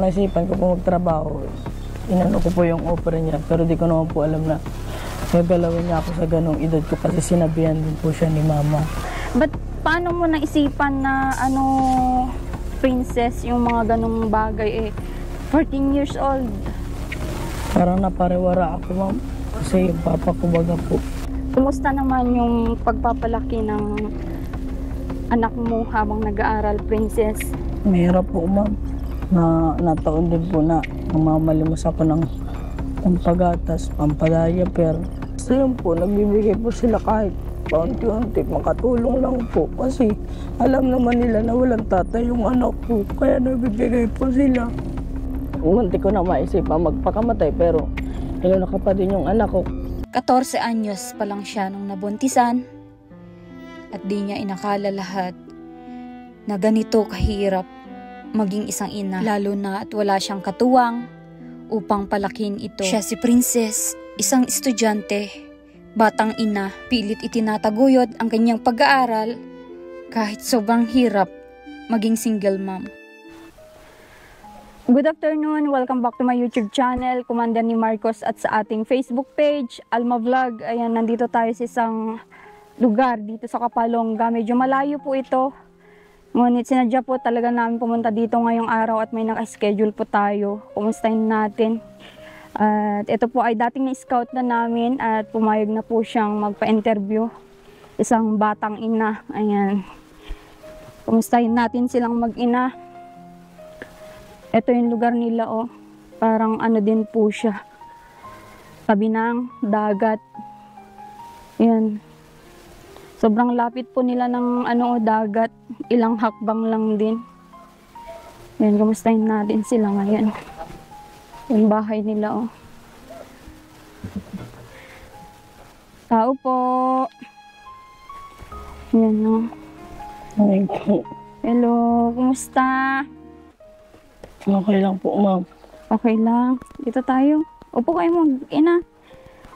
naisipan ko po magtrabaho. Inano ko po yung offer niya, pero di ko naman po alam na gagalawin niya ako sa ganong edad ko kasi sinabihan din po siya ni mama. But paano mo naisipan na princess, yung mga ganong bagay 14 years old? Parang napariwara ako, ma'am. Kasi yung papa ko baga po. Kumusta naman yung pagpapalaki ng anak mo habang nag-aaral, princess? Mahirap po, ma'am. Nataon din po na namamalimos ako ng pagatas, pampadaya, pero so yun po, nagbibigay po sila kahit paunti-unti, makatulong lang po. Kasi alam naman nila na walang tatay yung anak ko, kaya nagbibigay po sila. Munti ko na maisipan magpakamatay, pero ilan ka pa din yung anak ko. 14 anyos pa lang siya nung nabuntisan at di niya inakala lahat na ganito kahirap maging isang ina, lalo na at wala siyang katuwang upang palakin ito. Siya si Princess, isang estudyante, batang ina, pilit itinataguyod ang kanyang pag-aaral kahit sobrang hirap maging single mom. Good afternoon, welcome back to my YouTube channel, Commander ni Marcos, at sa ating Facebook page, Alma Vlog. Ayan, nandito tayo sa isang lugar dito sa Kapalonga. Medyo malayo po ito. Ngunit sinadya po talaga namin pumunta dito ngayong araw at may naka-schedule po tayo. Kumustahin natin. At ito po ay dating na-scout na namin at pumayag na po siyang magpa-interview. Isang batang ina. Ayan. Kumustahin natin silang mag-ina. Ito yung lugar nila, oh. Parang ano din po siya. Tabi ng dagat. Yan. Sobrang lapit po nila ng dagat. Ilang hakbang lang din. Yan, kumustahin natin sila ngayon. Yung bahay nila, oh. Tao po. Yan, oh. Hello, kumusta? Okay lang po, ma'am. Okay lang. Dito tayo. Upo kayo mag-ina.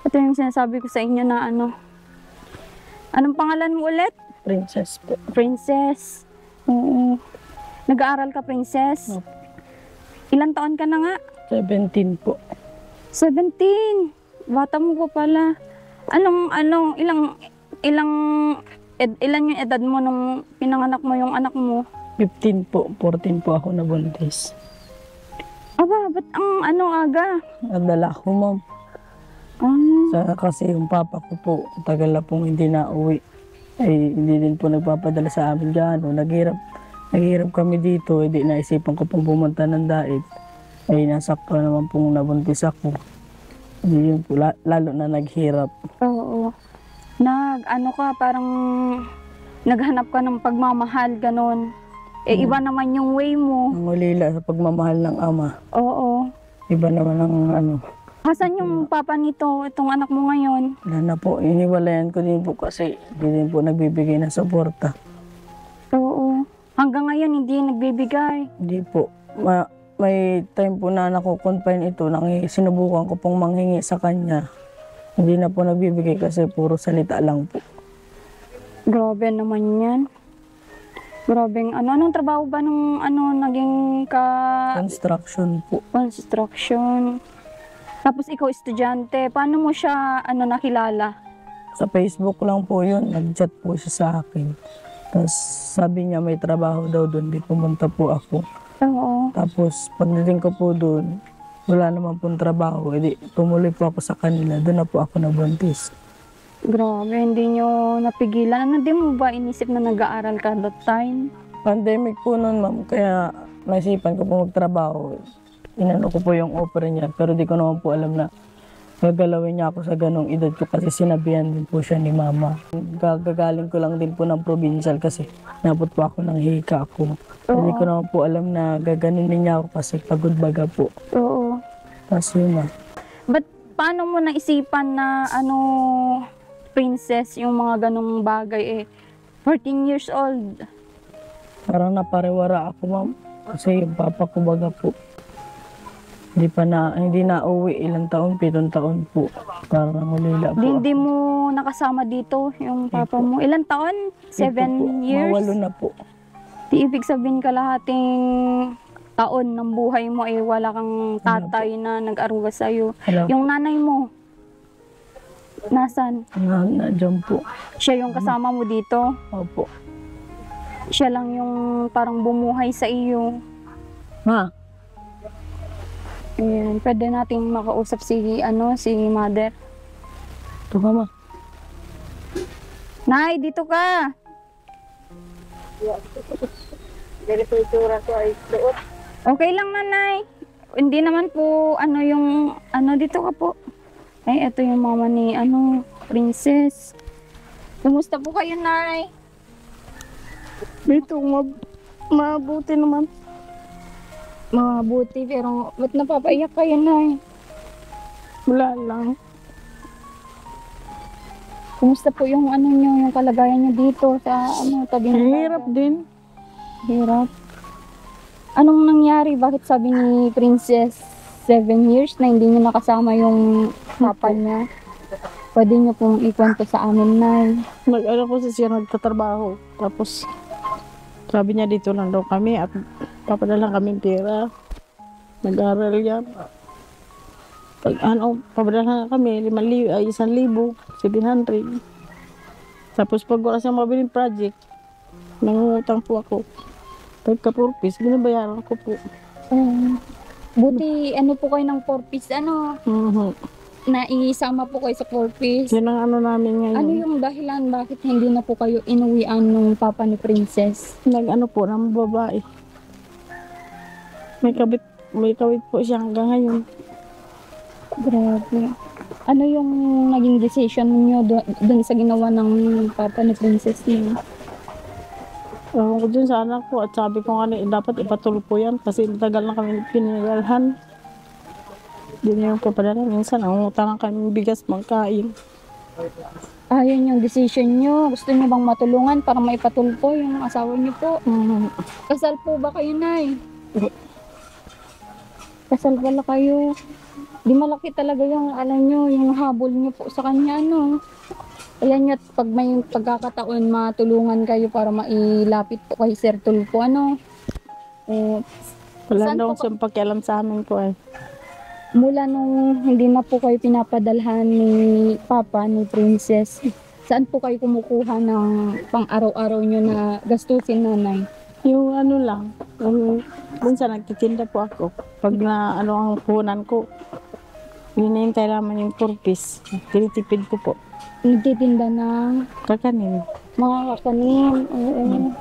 Ito yung sinasabi ko sa inyo na Anong pangalan mo ulit? Princess po. Princess. Oo. Nag-aaral ka, Princess? Opo. Ilang taon ka na nga? 17 po. 17? Bata mo pa pala. Ilan yung edad mo nung pinanganak mo yung anak mo? 15 po. 14 po ako nabuntis. Aba, ba't ang aga? Nadala ko, ma'am. Kasi yung papa ko po, tagal na pong hindi nauwi. Ay, hindi din po nagpapadala sa amin dyan. Naghirap kami dito, hindi naisipan ko pong pumunta ng daig. Ay, nasakto naman pong nabuntis ako. Hindi yun po, lalo na naghirap. Oo. Parang naghanap ka ng pagmamahal, ganon. Iba naman yung way mo. Ang ulila sa pagmamahal ng ama. Oo. Iba naman ang Hasan yung papa nito, itong anak mo ngayon? Wala na po, iniwalayan ko din po kasi hindi din po nagbibigay ng suporta. Oo. Hanggang ngayon hindi nagbibigay? Hindi po. May time po na nakukonfine ito, sinubukan ko pong manghingi sa kanya. Hindi na po nagbibigay kasi puro salita lang po. Grabe naman yan. Grabe. Anong trabaho ba nung naging Construction po. Construction. Tapos ikaw estudyante, paano mo siya nakilala? Sa Facebook lang po yun, nag-chat po siya sa akin. Tapos sabi niya may trabaho daw doon, di pumunta po ako. Oo. Tapos pagdating ko po doon, wala naman pong trabaho, edi tumuloy po ako sa kanila, doon na po ako nabuntis. Grabe, hindi nyo napigilan. Di mo ba inisip na nag-aaral ka that time? Pandemic po noon, ma'am, kaya naisipan ko po magtrabaho. Inano ko po yung offer niya, pero di ko naman po alam na gagalawin niya ako sa ganong edad ko kasi sinabihan din po siya ni mama. Gagaling ko lang din po ng provincial kasi nabot po ako ng hika ko. Hindi ko naman po alam na gaganunin niya ako kasi pagod baga po. Oo. Tapos yun na. But paano mo naisipan na princess, yung mga ganong bagay 14 years old? Parang napariwara ako, ma'am. Kasi yung papa ko baga po. Hindi na uwi ilang taon, 7 taon po. Parang ulila po. Hindi mo nakasama dito yung papa mo. Ilang taon? 7 years? Mawalo na po. Di ibig sabihin kalahating taon ng buhay mo ay wala kang tatay na nag-aruga sa'yo. Hello. Yung nanay mo, nasan? Nandiyan po. Siya yung kasama mo dito? Opo. Siya lang yung parang bumuhay sa iyo. Ma, Ayan, pwede nating makausap si mother. ito ka ma. Nay, dito ka! Okay lang, nanay. Hindi naman po, dito ka po. Ay, ito yung mama ni, princess. Kumusta po kayo, nay? Dito, mabuti naman. Mabuti, pero ba't napapaiyak kayo, nay? Wala lang. Kumusta po yung yung kalagayan niyo dito sa tabi ng Hirap din. Hirap. Anong nangyari? Bakit sabi ni Princess 7 years na hindi niyo nakasama yung papa niya? Pwede niyo pong ikwento sa amin, nay. Nag-ano ko siya nagtatrabaho. Tapos, sabi niya dito lang daw kami at papadala kami pera. Nag-aral yan. Pag papadala kami, 1,000, 700. Tapos pag wala siyang mabiling project, nangungutang po ako. Pagka-purpose, binabayaran ko po. Buti po kayo ng 4-piece, naisama po kayo sa 4-piece. Yan ang namin ngayon. Ano yung dahilan bakit hindi na po kayo inuwian nung papa ni Princess? Nag-ano po ng babae. May kawit po siya hanggang ngayon. Grabe. Ano yung naging decision niyo doon sa ginawa ng papa ni Princess niyo? Ewan ko dun sa anak ko at sabi ko nga dapat ipatuloy po yan kasi tagal na kami pinadalhan. Hindi niya yung papadala. Minsan nangungutangan kami bigas magkain. Ayun yung decision niyo. Gusto niyo bang matulungan para maipatulpo yung asawa niyo po? Kasal po ba kayo, nay? Kasal pala kayo. Di malaki talaga yung yung habol niyo po sa kanya, Ayan yun, pag may pagkakataon, matulungan kayo para mailapit po kay Sir Tulfo, Wala Saan daw po siyang pakialam sa amin ko eh. Mula nung hindi na po kayo pinapadalhan ni Papa, ni Princess, saan po kayo kumukuha ng pang-araw-araw nyo na gastusin, nanay? Yung lang, minsan nagtitinda po ako. Pag ang puhunan ko, hinihintay naman yung purpose. Tinitipid ko po. Nagtitinda ng Kakanin. mga kakanin. Oo.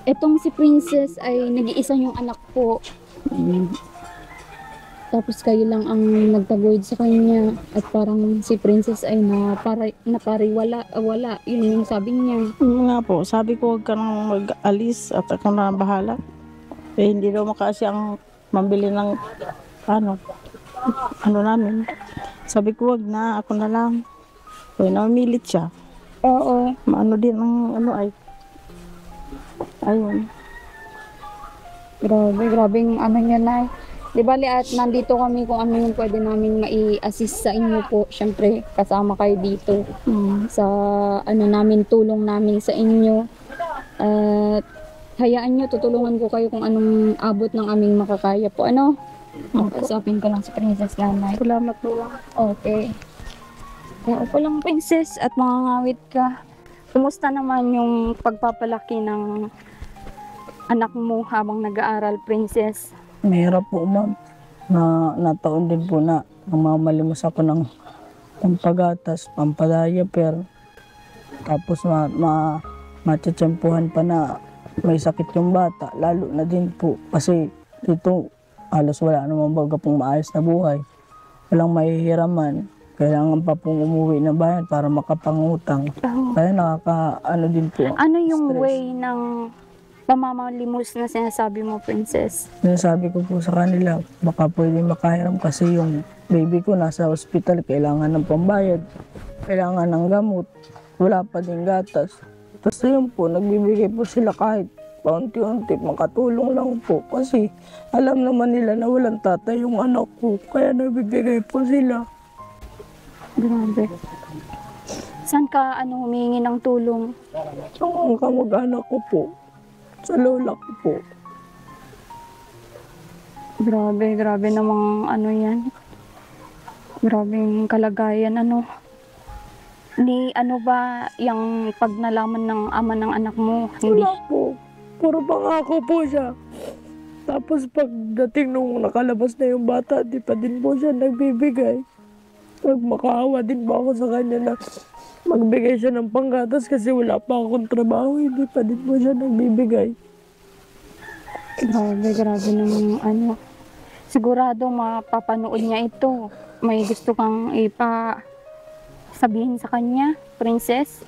Etong si Princess ay nag-iisa yung anak po. Tapos kayo lang ang nagtaguyod sa kanya. At parang si Princess ay wala. Yun yung sabi niya. Nga po, sabi ko huwag ka nang mag-alis at ako na bahala. Hindi daw makasya ang mambili ng namin. Sabi ko wag na, ako na lang. Namilit siya. Oo. Maano din ang ay. Ayun. Grabe yung niya, nay. Di bali at nandito kami kung ano yung pwede namin mai-assist sa inyo po. Siyempre, kasama kayo dito sa tulong namin sa inyo. At hayaan nyo, tutulungan ko kayo kung anong abot ng aming makakaya po. Usapin ko lang si Princess, nanay. Salamat po. Okay. Kaya upo lang, Princess, at mangangawit ka. Kumusta naman yung pagpapalaki ng anak mo habang nag-aaral, Princess? Mahirap po, ma'am. Nataon din po na namamalimos ako ng pampagatas, pampadiaper. Tapos matitsempuhan pa na may sakit yung bata. Lalo na din po kasi dito halos wala namang baga pong maayos na buhay. Walang mahihiraman. Kailangan pa pong umuwi na bayan para makapangutang. Kaya din po. Ano yung stress. way ng pamamalimos na sinasabi mo, Princess? Sinasabi ko po sa kanila, baka pwede makahiram kasi yung baby ko nasa ospital, kailangan ng pambayad, kailangan ng gamot, wala pa din gatas. Tapos yun po, nagbibigay po sila kahit paunti-unti, makatulong lang po. Kasi alam naman nila na walang tatay yung anak ko, kaya nagbibigay po sila. Grabe. Saan ka humingi ng tulong? Ang kamag-anak ko po, sa lola ko po. Grabe namang ano yan. Grabeng kalagayan, ano. Ni ano ba yung pag nalaman ng ama ng anak mo? Hindi. Wala po. Puro pangako po siya. Tapos pagdating nung nakalabas na yung bata, di pa din po siya nagbibigay. Nagmakaawa din po ako sa kanya na magbigay siya ng panggatas kasi wala pa akong trabaho. Hindi pa din po siya nagbibigay. Grabe namang ano. Sigurado mapapanood niya ito. May gusto kang sabihin sa kanya, princess?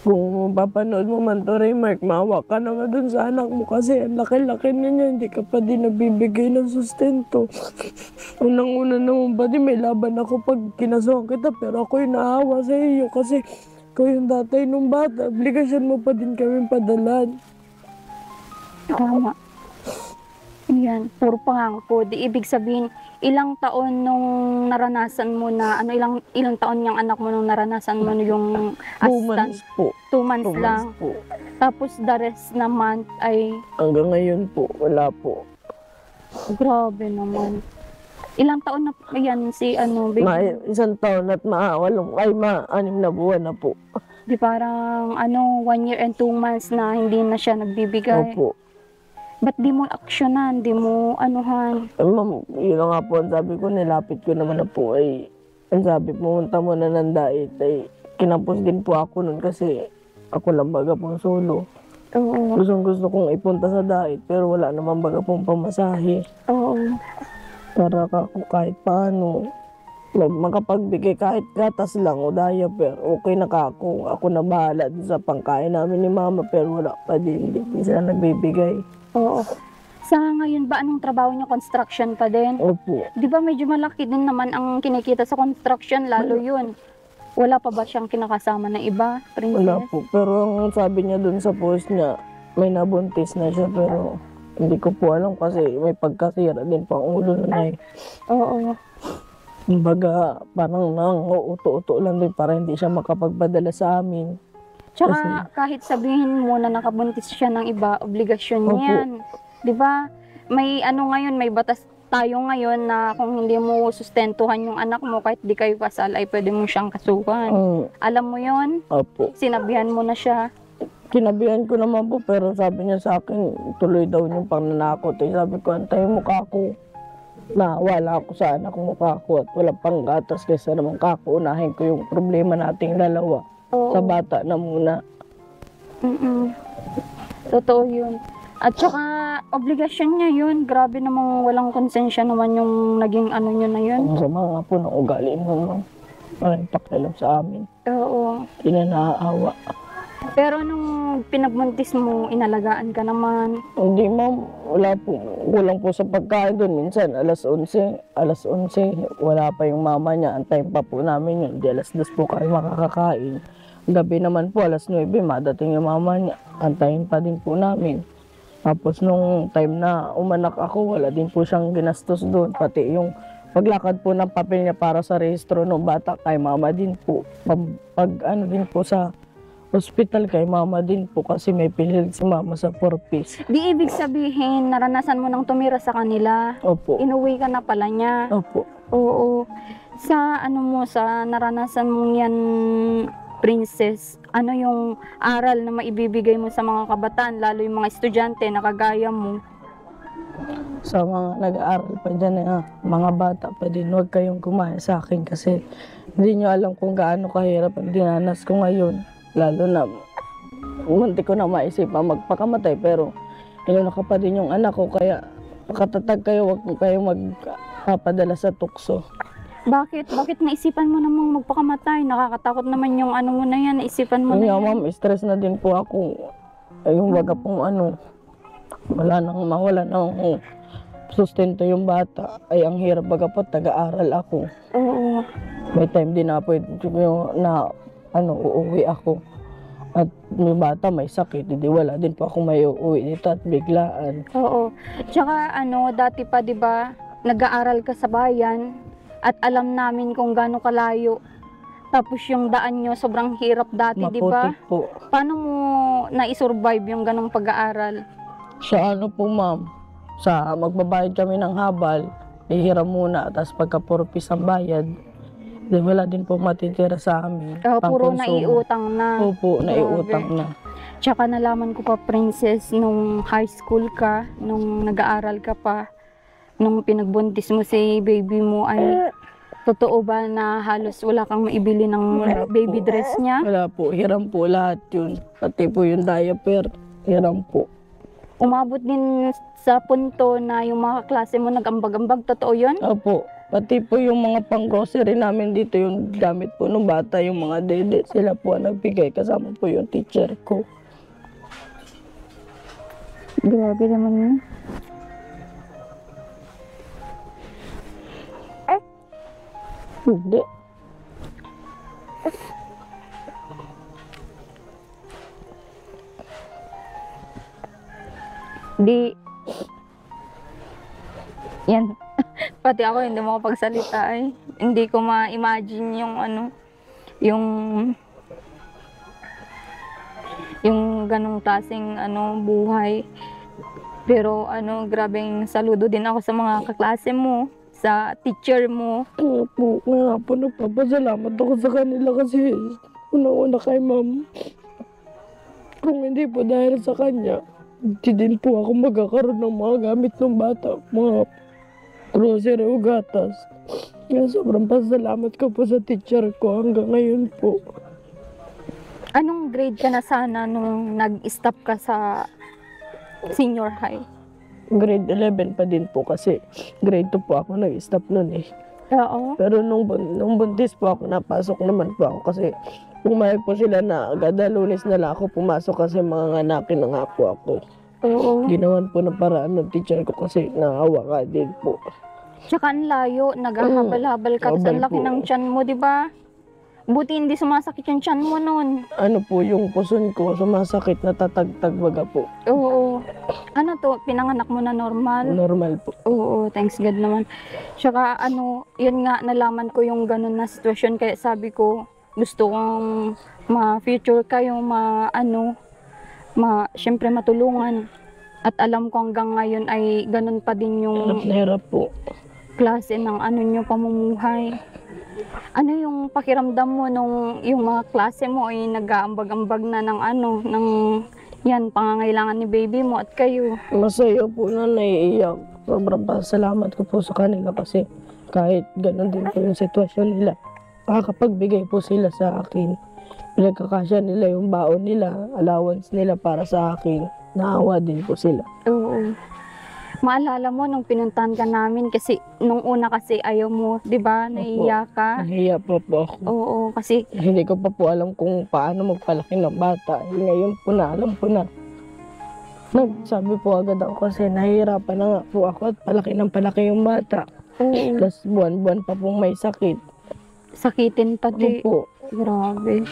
Kung mapapanood mo man to, Raymark, maawa ka naman dun sa anak mo kasi ang laki-laki na niya, hindi ka pa din nabibigay ng sustento. Unang-una naman ba din, may laban ako pag kinasuhan kita, pero ako'y naawa sa iyo kasi ikaw yung tatay nung bata, obligasyon mo pa din kami padalan. Tama. Yan, puro pangako. Di ibig sabihin, ilang taon nung naranasan mo na, ilang taon yung anak mo nung naranasan mo yung 2 months po. 2 months 2 lang. months po. Tapos the rest na month ay, Hanggang ngayon po, wala po. grabe naman. Ilang taon na yan si baby? 1 taon at 6 na buwan na po. Di parang 1 year and 2 months na hindi na siya nagbibigay. Opo. Ba't di mo aksyonan? Di mo anuhan? Ma'am, yun na nga po, ang sabi ko, nilapit ko naman na po ay, ang sabi, pumunta mo na ng dait, ay kinapos din po ako nun kasi ako lang baga pong solo. Oo. Gusto kong ipunta sa dait, pero wala naman baga pong pamasahe. Oo. Para ako kahit paano, makapagbigay kahit gatas lang o diaper, okay na ka ako. Ako na bahala din sa pangkain namin ni mama, pero wala pa din, hindi sila nagbibigay. Oo. Sa ngayon ba, anong trabaho niyo? Construction pa din? Opo. Di ba medyo malaki din naman ang kinikita sa construction, lalo yun. Wala pa ba siyang kinakasama na iba, princess? Wala po. Pero ang sabi niya dun sa post niya, may nabuntis na siya, pero hindi ko po alam kasi may pagkasira din pang ulo na eh. Oo. Kumbaga, parang uto-uto lang din para hindi siya makapagpadala sa amin. Tsaka kahit sabihin mo na nakabuntis siya ng iba, obligasyon Opo. niyan. Di ba? May ngayon, may batas tayo ngayon na kung hindi mo sustentuhan yung anak mo, kahit di kayo kasal, ay pwede mo siyang kasuhan. Alam mo yon? Opo. Sinabihan mo na siya. Kinabihan ko naman po, pero sabi niya sa akin, tuloy daw yung pananakot. Eh, sabi ko, antayin mo ka ako. Na wala ako sa anak mo kako at walang panggatas kaysa naman kako. Unahin ko yung problema nating dalawa. Oo. Sa bata na muna. Totoo yun. At saka, obligasyon niya yun. Grabe namang walang konsensya naman yung naging nyo na yun. Ang sama nga po ng ugali mo. Walang pakialam sa amin. Oo. Hindi na naaawa. Pero nung pinagbuntis mo, inalagaan ka naman. Hindi ma'am, wala po. Kulang po sa pagkain doon. Minsan, alas 11, wala pa yung mama niya. Antayin pa po namin yun. Di alas 2 po kayo makakakain. Gabi naman po, alas 9, madating yung mama niya. Antayin pa din po namin. Tapos nung time na umanak ako, wala din po siyang ginastos doon. Pati yung paglakad po ng papel niya para sa rehistro ng bata, kay mama din po. Din po sa hospital, kay mama din po kasi may pilil si mama sa 4-piece. Di ibig sabihin, naranasan mo nang tumira sa kanila. Opo. Inuwi ka na pala niya. Opo. Oo. Sa sa naranasan mong yan, princess, ano yung aral na maibibigay mo sa mga kabataan, lalo yung mga estudyante na kagaya mo? Sa mga nag-aaral pa dyan, mga bata pa din, huwag kayong kumaya sa akin kasi hindi nyo alam kung gaano kahirap ang dinanas ko ngayon. Lalo na, munti ko na maisipan magpakamatay, pero inunak pa din yung anak ko, kaya makatatag kayo, huwag kayong magpapadala sa tukso. Bakit? Bakit naisipan mo namang magpakamatay? Nakakatakot naman yung mo na yan, naisipan mo na yan. Ma'am, stress na din po ako. Yung baga pong wala nang sustento yung bata. Ay, ang hirap baga po, taga-aral ako. Oo. May time din na pwede na uuwi ako. At may bata, may sakit, hindi wala din po ako may uuwi dito at biglaan. Oo. Tsaka dati pa 'di ba, nag-aaral ka sa bayan at alam namin kung gaano kalayo. Tapos yung daan nyo sobrang hirap dati, 'di ba? Maputik po. Paano mo na-survive yung ganong pag-aaral? Sa po ma'am, sa magbabayad kami ng habal, ihiram muna, tapos pagka puro piece ang bayad, di wala din po matitira sa amin. Puro Pangkonsumo. naiutang na. Opo, naiutang Grabe. na. Tsaka nalaman ko pa, Princess, nung high school ka, nung nag-aaral ka pa, nung pinagbuntis mo si baby mo, ay totoo ba na halos wala kang maibili ng Wala baby po. dress niya? Wala po, hiram po lahat yun. Pati po yung diaper, hiram po. Umabot din sa punto na yung mga klase mo nag-ambag-ambag, totoo yun? Opo, pati po yung mga pang-grocery namin dito, yung gamit po ng bata, yung mga dede, sila po ang nagbigay, kasama po yung teacher ko. Grabe naman yun. Hindi. Di, yan. Pati ako hindi mo pagsalita eh. Hindi ko ma-imagine yung yung ganong klaseng buhay. Pero grabeng saludo din ako sa mga kaklase mo, sa teacher mo. Opo, nga po nagpapasalamat ako sa kanila kasi unang-una kay ma'am. Kung hindi po dahil sa kanya, hindi din po ako magkakaroon ng mga gamit ng bata, mga grocery o gatas. Kaya sobrang pasalamat ko po sa teacher ko hanggang ngayon po. Anong grade ka na sana nung nag-stop ka sa senior high? Grade 11 pa din po kasi grade 2 po ako nag-stop nun eh. Oo. Pero nung buntis po ako, napasok naman po ako kasi pumayag po sila na agad na Lunes na lang ako pumasok kasi mga nganakin na nga po ako. Oo. Ginawan po ng paraan ng teacher ko kasi naawa ka din po. Tsaka ang layo, naghahabal-habal ka. Tapos ang Habal laki po. ng tiyan mo, di ba? Buti hindi sumasakit yung tiyan mo nun. Ano po yung puson ko, sumasakit, natatagtag baga po. Oo. Ano to, pinanganak mo na normal? Normal po. Oo, thanks God naman. Tsaka yun nga, nalaman ko yung ganun na sitwasyon. Kaya sabi ko, gusto kong ma-future kayo, syempre matulungan. At alam ko hanggang ngayon ay ganun pa din Hirap yung na hirap po. klase ng nyo pamumuhay. Ano yung pakiramdam mo nung yung mga klase mo ay nag-aambag-ambag na ng yan, pangangailangan ni baby mo at kayo? Masaya po na naiiyak. Sobrang pasalamat ko po sa kanila kasi kahit ganun din po yung sitwasyon nila, makakapagbigay po sila sa akin. Pinagkakasya nila yung baon nila, allowance nila para sa akin. Naawa din po sila. Oo. Maalala mo nung pinuntahan ka namin kasi nung una kasi ayaw mo, 'di ba? Naiiyak ka. Nahiya po ako. Oo, kasi Hindi ko pa po alam kung paano magpalaki ng bata. Ngayon po na, alam ko na. Nagsabi po agad ako kasi nahihirapan na nga po ako at palaki yung bata. Tapos buwan-buwan pa pong may sakit. sakitin pati. Opo, Grabe.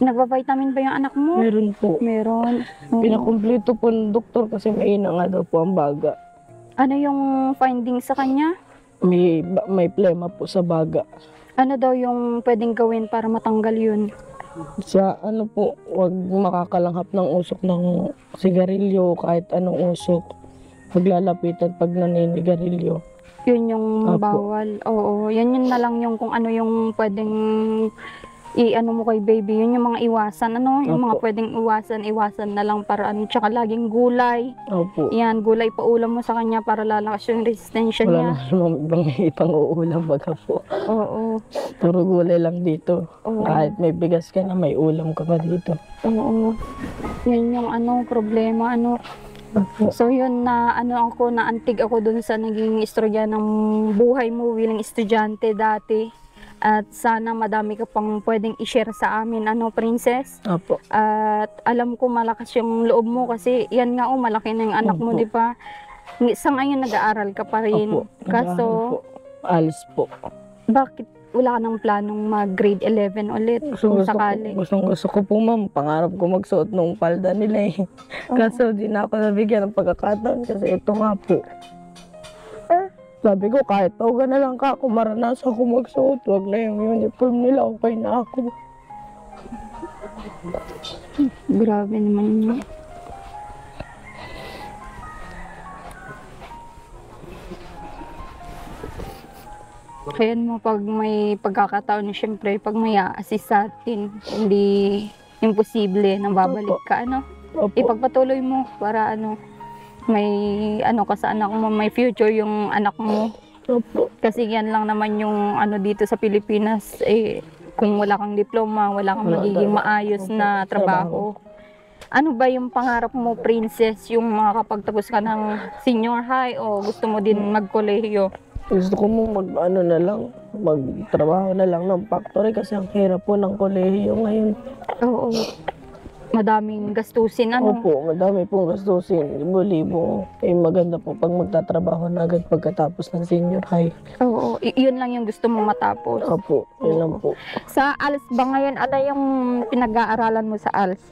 Nagpa-vitamin ba yung anak mo? meron po. Meron. Oo. Pinakumpleto po ng doktor kasi mahina nga daw po ang baga. Ano yung findings sa kanya? May plema po sa baga. Ano daw yung pwedeng gawin para matanggal yun? Sa ano po, wag makakalanghap ng usok ng sigarilyo, kahit anong usok. Paglalapitan pag naninigarilyo. Yun yung Apo. bawal. Oo, yan yun na lang yung kung ano yung pwedeng i-ano mo kay baby. Yun yung mga iwasan. Yung mga Apo. pwedeng iwasan na lang para tsaka laging gulay. Opo. Yan, gulay pa ulam mo sa kanya para lalakas yung resistensya Wala niya. naman ibang uulam baga po. Oo. Puro gulay lang dito. Oo. Kahit may bigas ka na, may ulam ka pa dito. Oo. Yan yung problema, Opo. So yun na naantig ako dun sa naging istorya ng buhay mo bilang estudyante dati. At sana madami ka pang pwedeng i-share sa amin, Princess. Opo. At alam ko malakas yung loob mo kasi yan nga malaki na yung anak mo, Opo. di ba? Sa ngayon nag-aaral ka pa rin. Opo. Kaso, Nag-aaral po. Alis po. bakit wala ka ng planong mag-grade 11 ulit kung sakali? Gusto ko po ma'am, pangarap ko magsuot ng palda nila eh. Kaso di na ako nabigyan ng pagkakataon kasi ito nga po. Sabi ko kahit tawag na lang ka, kung maranasan ko magsuot, wag na yung uniform nila, okay na ako. Grabe naman yun. Kaya mo pag may pagkakataon, syempre pag may assist sa atin, hindi imposible na babalik ka, ano? Opo. Ipagpatuloy mo para ano, may ano ka sa anak mo, may future yung anak mo. Opo. Kasi yan lang naman yung ano dito sa Pilipinas, eh, kung wala kang diploma, wala kang Wala magiging talaga. maayos Opo, na trabaho. Ano ba yung pangarap mo, princess, yung makakapagtapos ka ng senior high o gusto mo din magkolehiyo? Gusto ko mo magtrabaho na lang ng factory kasi ang hirap po ng kolehiyo ngayon. Oo. Madaming gastusin, ano? Opo, madami pong gastusin, libo-libo. Eh maganda po pag magtatrabaho na agad pagkatapos ng senior high. Oo, yun lang yung gusto mo matapos. Opo, yun lang po. Sa ALS ba ngayon, ano yung pinag-aaralan mo sa ALS?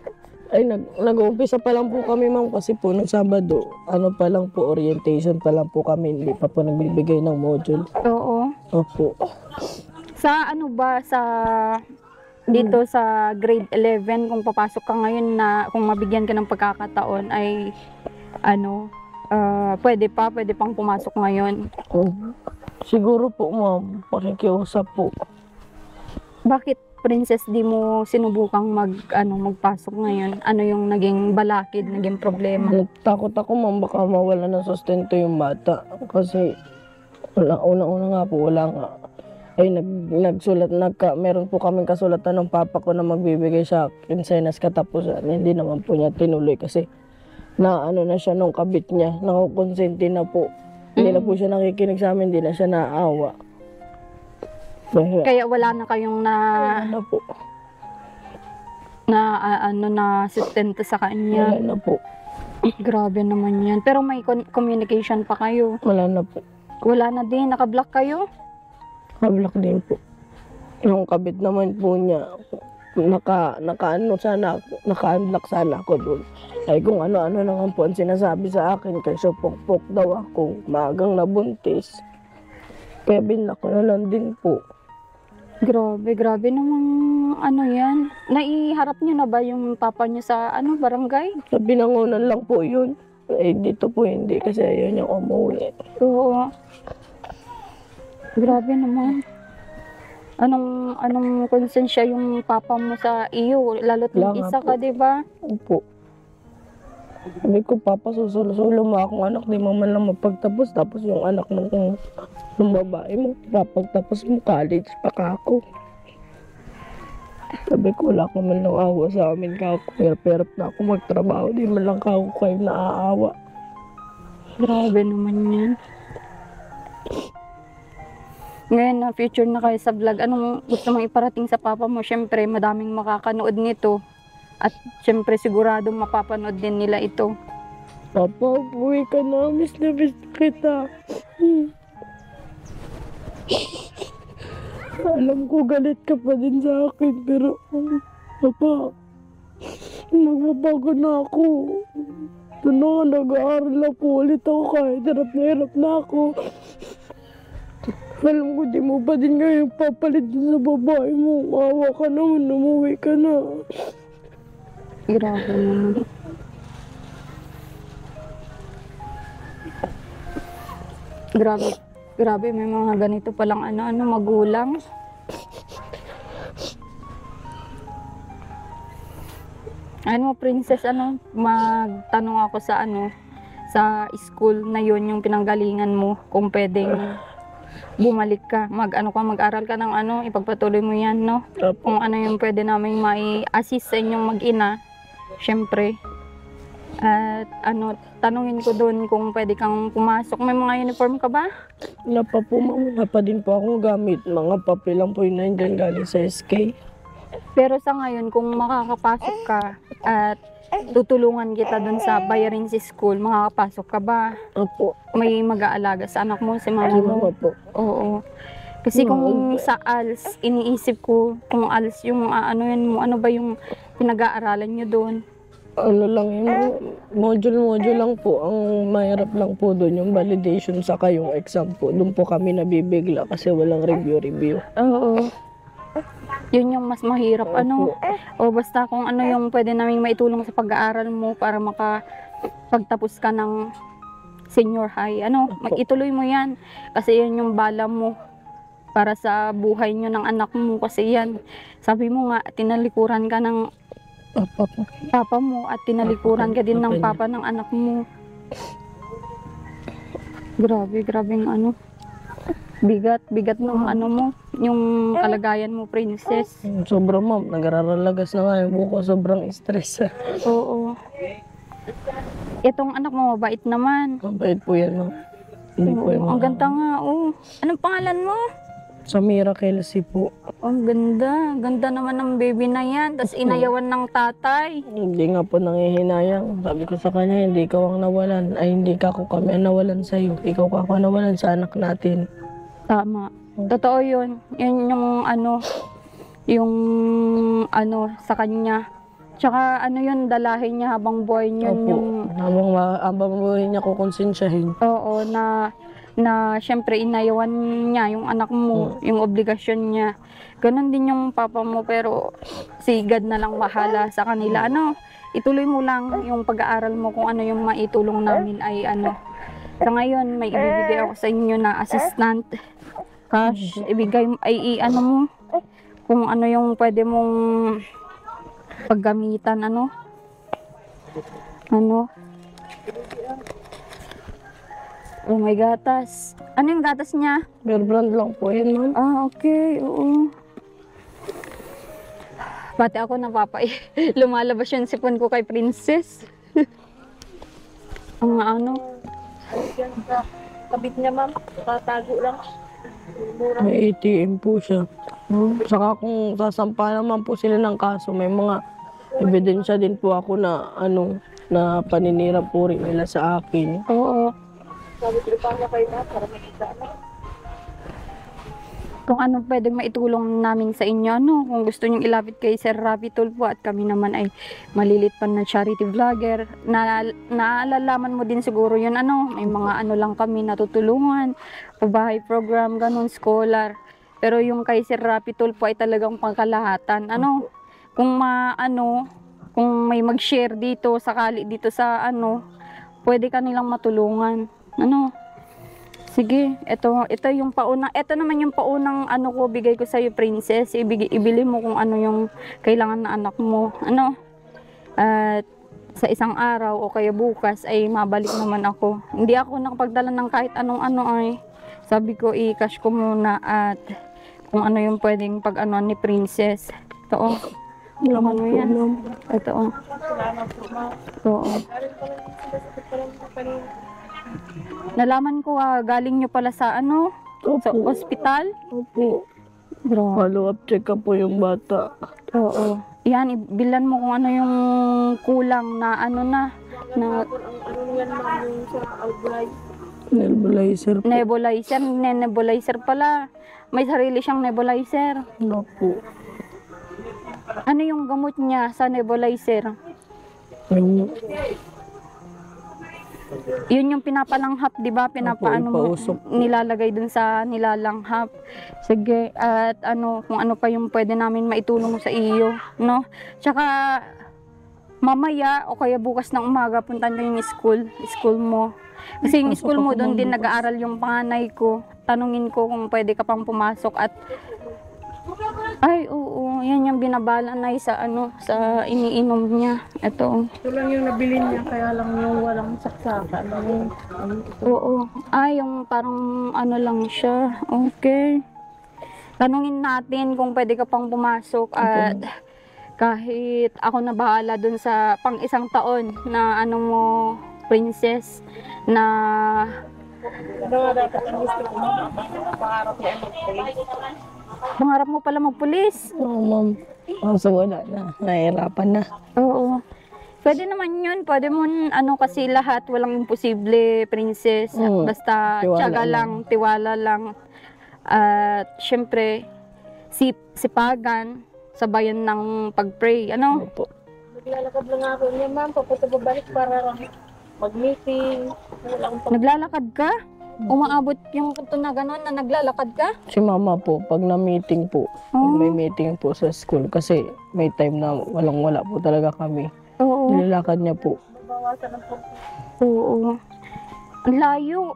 Ay, nag-uumpisa pa lang po kami, ma'am, kasi po nung Sabado, ano pa lang po, orientation pa lang po kami, hindi pa po nagbibigay ng module. Oo. Opo. Sa ano ba, dito sa grade 11, kung papasok ka ngayon na, kung mabigyan ka ng pagkakataon, ay, ano, pwede pang pumasok ngayon. Siguro po, ma'am, pakikiusap po. Bakit, princess, di mo sinubukang magpasok ngayon? Ano yung naging balakid, naging problema? Takot ako, ma'am, baka mawala ng sustento yung bata. Kasi, una-una nga po, wala nga. Ay, meron po kaming kasulatan ng papa ko na magbibigay siya kinsenas katapusan. Hindi naman po niya tinuloy kasi na siya nung kabit niya, nakukonsente na po. Hindi na po siya nakikinig sa amin, hindi na siya naawa. Kaya wala na kayong Wala po. na sustento sa kanya. Wala na po. Grabe naman yan. Pero may communication pa kayo. Wala na po. Wala na din, naka-block kayo? Kablak din po. Yung kabit naman po niya, naka-unlock sana ako doon. Ay kung ano-ano naman po ang sinasabi sa akin kasi pokpok daw ako, maagang nabuntis. Kaya binlock ko na lang din po. Grabe namang ano yan. Naiharap niyo na ba yung papa niyo sa barangay? Sa binangunan lang po yun. Eh dito po hindi kasi ayaw niya umuwi. Oo. Grabe naman. Anong konsensya yung papa mo sa iyo? Lalo't Wala mag-isa nga ka, di ba? Opo. Sabi ko, Papa, susulo mo akong anak, di mo man lang mapagtapos. Tapos yung anak mo ng babae mo, papagtapos mo college pa ka ako. Sabi ko, wala ka man lang awa sa amin ka ako. Pero na ako magtrabaho, di man lang ka ako kayo naaawa. Grabe naman yan. Ngayon na future na kayo sa vlog, anong gusto mong iparating sa papa mo? Siyempre, madaming makakanood nito. At siyempre, siguradong mapapanood din nila ito. Papa, buwi ka na. Miss na miss kita. Alam ko galit ka pa din sa akin, pero Papa, nagbabago na ako. Ito na, nag-aaral na po ulit ako kahit hirap na ako. Alam ko, di mo pa din ngayon papalit din sa babae mo. Awa ka naman, umuwi ka na. Grabe naman. Grabe, may mga ganito palang magulang. Ano mo, princess, magtanong ako sa sa school na yon yung pinanggalingan mo, kung pwedeng bumalik ka, mag-aral ka ng ipagpatuloy mo yan, no? Kung ano yung pwede namin mai-assist sa inyong mag-ina, syempre. At tanungin ko doon kung pwede kang pumasok. May mga uniform ka ba? Wala pa po, ma'am. Wala pa din po akong gamit. Mga papel lang po yun nandiyan galing sa SK. Pero sa ngayon, kung makakapasok ka at tutulungan kita doon sa bayarin si school, makakapasok ka ba? Opo. May mag-aalaga sa anak mo, si mama Ay, mo? mama po. Oo. Kasi kung sa ALS, iniisip ko kung ALS yung ano ba yung pinag-aaralan nyo doon? Ano lang yun, module lang po. Ang mahirap lang po doon, yung validation saka yung exam po. Doon po kami nabibigla kasi walang review. Oo. Yun yung mas mahirap, O basta kung yung pwede namin maitulong sa pag-aaral mo para makapagtapos ka ng senior high. Ituloy mo yan. Kasi yun yung bala mo. para sa buhay nyo ng anak mo kasi yan. Sabi mo nga, tinalikuran ka ng Opo. papa mo at tinalikuran ka din ng papa ng anak mo. Grabe, grabeng ano. Bigat ng ano mo, yung kalagayan mo, princess. Sobrang ma'am, nagraralagas na nga yung buko, sobrang stress. Oo. Itong anak mo, mabait naman. Mabait po yan ma'am. Hindi po yung Ang ganda nga, oh. Anong pangalan mo? Samira Kelsey po. Ang ganda. Ganda naman ng baby na yan. Tapos inayawan ng tatay. Hindi nga po nangihinayang. Sabi ko sa kanya, hindi ikaw ang nawalan. Ay, hindi ka ako kami ang nawalan sa'yo. Ikaw ka ako nawalan sa anak natin. Tama. Totoo yun. Yun yung sa kanya. Tsaka ano yun, dalahin niya habang buhay niya. Opo. Habang buhay niya kukonsensyahin. Oo, na syempre inayawan niya yung anak mo, yung obligasyon niya. Ganon din yung papa mo, pero si God na lang bahala sa kanila. Ituloy mo lang yung pag-aaral mo, kung ano yung maitulong namin ay ano. Sa ngayon, may ibibigay ako sa inyo na assistant cash. Ibigay mo, kung ano yung pwede mong paggamitan, Oh, may gatas. Ano yung gatas niya? Bear brand lang po yan ma'am. Ah, okay. Oo. Pati ako lumalabas yung sipon ko kay Princess. Ang ano. Kabit niya, ma'am. Tatago lang. May ATM po siya. Saka kung sasampa naman po sila ng kaso, may mga ebidensya din po ako na na paninira po rin nila sa akin. Oo. Sabi ko pa na kayo na para makita na. Kung ano pwedeng maitulong namin sa inyo, kung gusto nyo ilapit kay Sir Rafi Tulfo at kami naman ay malilit pa na charity vlogger, naalalaman mo din siguro yun, may mga lang kami natutulungan, pabahay program, ganun, scholar. Pero yung kay Sir Rafi Tulfo ay talagang pangkalahatan. Kung may mag-share dito, sakali dito sa pwede ka nilang matulungan. Sige, ito yung paunang, ito naman yung paunang ko, bigay ko sa'yo, princess. Ibili mo kung ano yung kailangan na anak mo. At sa isang araw o kaya bukas ay mabalik naman ako. Hindi ako nakapagdala ng kahit anong ay. Sabi ko, i-cash ko muna at kung ano yung pwedeng ni princess. Ito, ano yan? Ito, ito, Nalaman ko galing nyo pala sa sa ospital. Opo. Bro. Follow up check up po yung bata. Oo. Yan, ibilan mo kung ano yung kulang na Ang yan, ma'am, yung sa outbreak. Nebulizer po. Nebulizer pala. May sarili siyang nebulizer. Opo. Ano yung gamot niya sa nebulizer? Yun yung pinapalanghap, di ba? ipausok. Nilalagay dun sa nilalanghap. Sige, at kung ano pa yung pwede namin maitulong sa iyo, Tsaka, mamaya o kaya bukas ng umaga, puntan ko yung school mo. Kasi yung school mo, doon din nag-aaral yung panganay ko. Tanungin ko kung pwede ka pang pumasok at ay, oo, yan yung binabala na sa sa iniinom niya. Ito. Ito lang yung nabili niya, kaya lang yung walang saksakan. Oo. Ay, yung parang lang siya. Okay. Tanungin natin kung pwede ka pang pumasok at kahit ako na bahala dun sa pang isang taon na mo, princess, na Dapat ang gusto ko, pangarap niya pangarap mo pala magpulis. Oo, ma'am. So, wala na. Nahihirapan na. Oo. Pwede naman yun. Pwede mo, kasi lahat, walang imposible, princess. Basta, Tiwala tiyaga lang, tiwala lang. At, syempre, sipagan, sabayan ng pag-pray. Opo. Naglalakad lang ako niya, ma'am. Papunta babalik para mag-meeting. Naglalakad ka? Umaabot yung punto na gano'n na naglalakad ka? Si mama po, pag na-meeting po, pag may meeting po sa school, kasi may time na walang-wala po talaga kami. Oo. Nilalakad niya po. Bawasan ng po. Oo. Ang layo.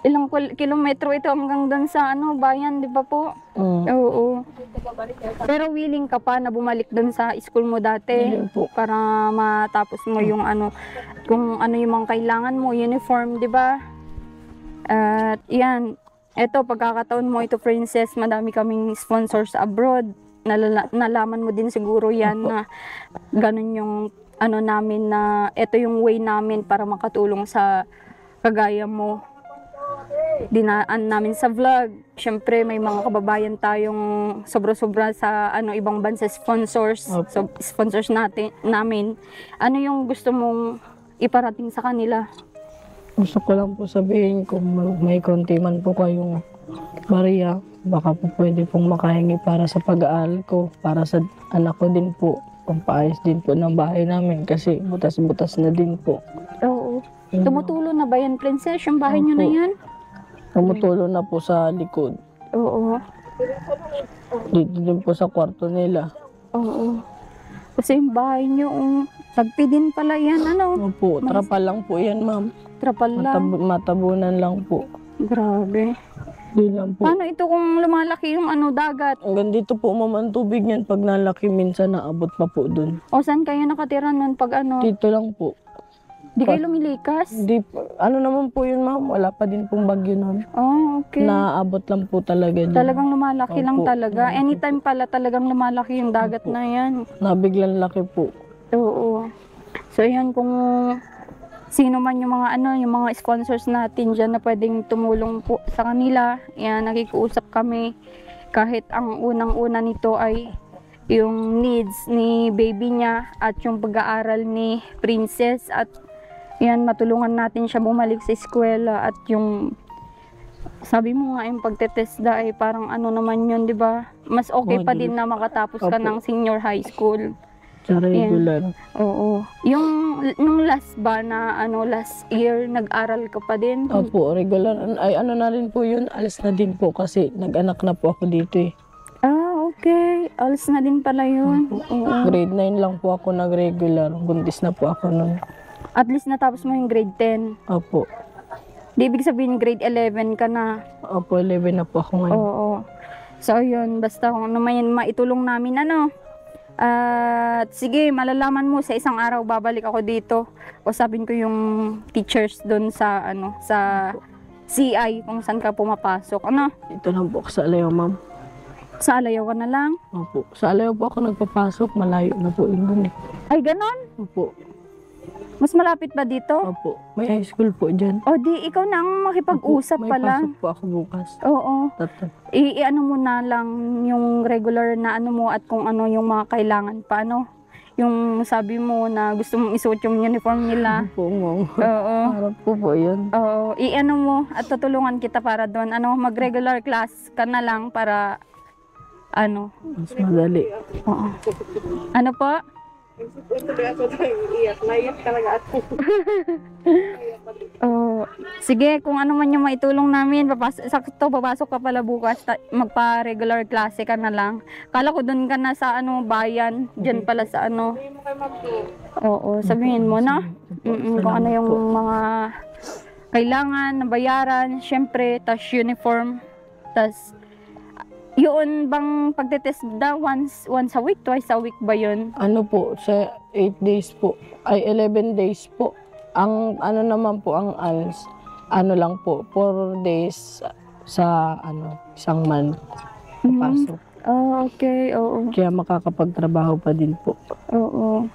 Ilang kilometro ito hanggang doon sa ano, bayan, di ba po? Oo. Pero willing ka pa na bumalik doon sa school mo dati Willing po. para matapos mo yung ano, kung ano yung mga kailangan mo, uniform, di ba? At yan, eto pagkakataon mo ito, Princess, madami kaming sponsors abroad. Nalaman mo din siguro yan na ganun yung ano namin, na ito yung way namin para makatulong sa kagaya mo. Dinaan namin sa vlog. Syempre may mga kababayan tayong sobra-sobra sa ano, ibang bansa sponsors. So, sponsors namin. Ano yung gusto mong iparating sa kanila? Gusto ko lang po sabihin kung may konti man po kayong Maria, baka po pwede pong makahingi para sa pag-aaral ko, para sa anak ko din po, pampaayos din po ng bahay namin kasi butas-butas na din po. Oo. Tumutulo na ba yan, Princess? Yung bahay nyo na Opo. yan? Tumutulo na po sa likod. Oo. Dito din po sa kwarto nila. Oo. Kasi yung bahay nyo, tagpi din pala yan, ano? Opo, trapal lang po yan, ma'am. Trapal lang. Matabunan lang po. Grabe. Di lang po. Paano ito kung lumalaki yung ano, dagat? Hanggang dito po, ma'am, ang tubig niyan. Pag nalaki, minsan naabot pa po dun. O saan kayo nakatira nun pag ano? Dito lang po. Di kayo lumilikas? Di, ano naman po yun, ma'am? Wala pa din pong bagyo nun. Oh, okay. Naabot lang po talaga dyan. Talagang lumalaki lang Opo. talaga. Anytime pala talagang lumalaki yung dagat na yan. Nabiglang laki po. Oo. So yan, kung sino man yung mga ano, yung mga sponsors natin dyan na pwedeng tumulong po sa kanila, yan, nakikiusap kami. Kahit ang unang-una nito ay yung needs ni baby niya at yung pag-aaral ni Princess, at yan, matulungan natin siya bumalik sa eskwela. At yung sabi mo nga yung pagtetesda ay parang ano naman yun, di ba? Mas okay pa din na makatapos ka Opo. ng senior high school. Sa regular. Oo. Yung last ba na ano, last year, nag-aral ka pa din? Opo, regular. Ay, ano na rin po yun. Alas na din po kasi nag-anak na po ako dito eh. Ah, okay. Alas na din pala yun. Oo. Grade 9 lang po ako nag-regular. Buntis na po ako nun. At least natapos mo yung grade 10. Opo. Di ibig sabihin grade 11 ka na. Opo, 11 na po ako ngayon. Oo. So, yun. Basta kung ano man yan, maitulong namin, ano. At sige, malalaman mo sa isang araw babalik ako dito. Usapin ko yung teachers doon sa ano, sa CI kung saan ka pumapasok. Ano? Ito lang po ako sa Alayo, ma'am. Sa Alayaw ka na lang? Opo. Sa Alayo po ako nagpapasok. Malayo na po yun dun eh. Ay, ganon? Opo. Mas malapit ba dito? Opo. May high school po dyan. O di, ikaw na ang makipag-usap Opo, pala. May pasok po ako bukas. Oo. Tatap. I-ano mo na lang yung regular na ano mo at kung ano yung mga kailangan pa, ano. Yung sabi mo na gusto mong isuot yung uniform nila. Opo, ma'am. Oo. Harap po po yun. Oo. I-ano mo at tutulungan kita para doon. Ano, mag-regular class ka na lang para ano. Mas madali. Oo. Ano po? Oh, sige, kung ano man yung maitulong namin, papasok ka pala bukas, magpa-regular klase ka na lang. Kala ko doon ka na sa ano, bayan, dyan pala sa ano. Oo, sabihin mo na. Kung ano yung mga kailangan na bayaran, syempre, tas uniform, tas yun bang pagtetest daw once a week, twice a week ba yun? Ano po, sa 8 days po, ay 11 days po. Ang ano naman po, ang ALS, ano lang po, 4 days sa ano, isang month. Papasok. Oh, okay, oo. Kaya makakapagtrabaho pa din po. Oo.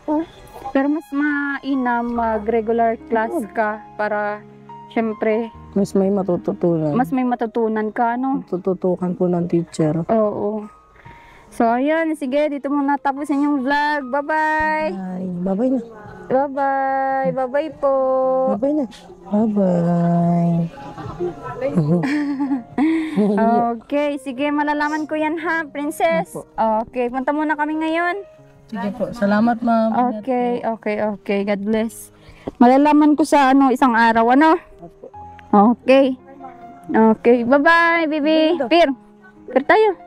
Pero mas mainam mag-regular class ka para syempre Mas may matututunan. mas may matutunan ka, no? Tututukan po ng teacher. Oo. So, ayan. Sige, dito muna tapusin yung vlog. Bye-bye! Ay, bye-bye na. Bye-bye! Bye-bye po! Bye-bye na. Bye-bye. Okay, sige. Malalaman ko yan, ha, Princess? Okay, punta muna kami ngayon. Sige po. Salamat, ma'am. Okay. God bless. Malalaman ko sa ano, isang araw, ano? Okay. Okay. Bye-bye, baby. Pir tayo.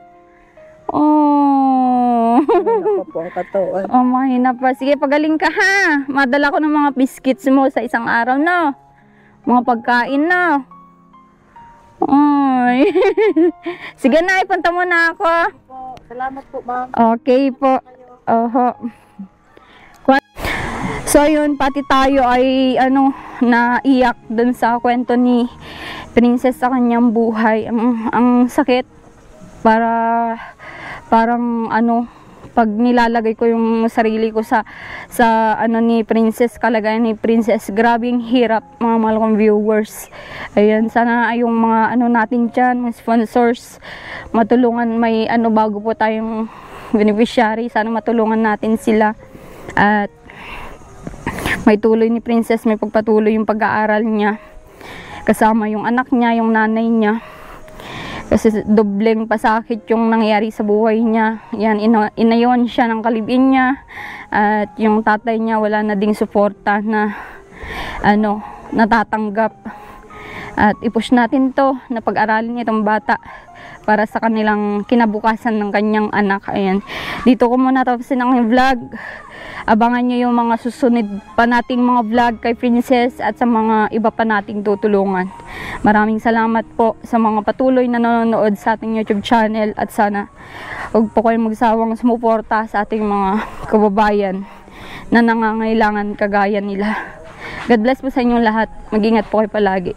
Oh. Mahina pa po ang katawan. Oh, mahina pa. Sige, pagaling ka, ha. Madala ko ng mga biscuits mo sa isang araw, no? Mga pagkain, no? Ay. Sige na, ipunta mo na ako. Salamat po, ma'am. Okay po. Oho. So yun, pati tayo ay naiyak dun sa kwento ni Princess sa kanyang buhay. Ang sakit. Parang pag nilalagay ko yung sarili ko sa ni Princess, kalagayan ni Princess, grabing hirap, mga mahal kong viewers. Ayun, sana yung mga natin dyan, mga sponsors, matulungan, may bago po tayong beneficiary, sana matulungan natin sila at may tuloy ni Princess, may pagpatuloy yung pag-aaral niya kasama yung anak niya, yung nanay niya. Kasi dobleng pasakit yung nangyari sa buhay niya. Yan, inayon siya ng kalibin niya. At yung tatay niya wala na ding suporta na natatanggap. At i-push natin to na pag-aralin niya itong bata para sa kanilang kinabukasan ng kanyang anak. Ayan. Dito ko muna tapusin ang vlog. Abangan nyo yung mga susunod pa nating mga vlog kay Princess at sa mga iba pa nating tutulungan. Maraming salamat po sa mga patuloy na nanonood sa ating YouTube channel at sana huwag po kayong magsawang sumuporta sa ating mga kababayan na nangangailangan kagaya nila. God bless po sa inyong lahat. Mag-ingat po kayo palagi.